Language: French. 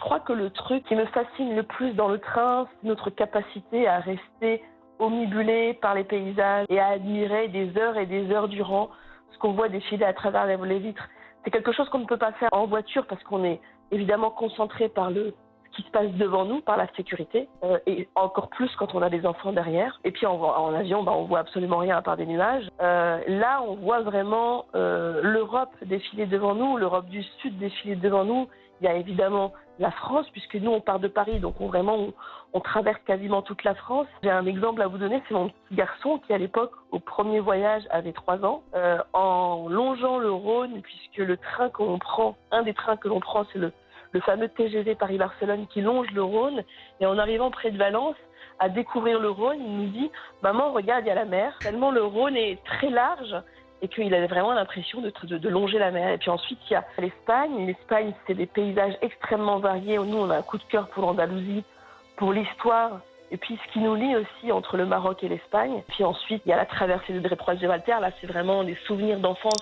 crois que le truc qui me fascine le plus dans le train, c'est notre capacité à rester omnibulé par les paysages et à admirer des heures et des heures durant ce qu'on voit défiler à travers les vitres. C'est quelque chose qu'on ne peut pas faire en voiture parce qu'on est évidemment concentré par ce qui se passe devant nous, par la sécurité, et encore plus quand on a des enfants derrière. Et puis en avion, on voit absolument rien à part des nuages. Là, on voit vraiment l'Europe défiler devant nous, l'Europe du Sud défiler devant nous. Il y a évidemment la France, puisque nous, on part de Paris, donc on traverse quasiment toute la France. J'ai un exemple à vous donner, c'est mon petit garçon qui, à l'époque, au premier voyage, avait 3 ans. En longeant le Rhône, puisque le train que l'on prend, un des trains que l'on prend, c'est le fameux TGV Paris-Barcelone qui longe le Rhône. Et en arrivant près de Valence, à découvrir le Rhône, il nous dit « Maman, regarde, il y a la mer ». Tellement le Rhône est très large et qu'il avait vraiment l'impression de longer la mer. Et puis ensuite, il y a l'Espagne. L'Espagne, c'est des paysages extrêmement variés. Nous, on a un coup de cœur pour l'Andalousie, pour l'histoire, et puis ce qui nous lie aussi entre le Maroc et l'Espagne. Puis ensuite, il y a la traversée du détroit de Gibraltar. Là, c'est vraiment des souvenirs d'enfance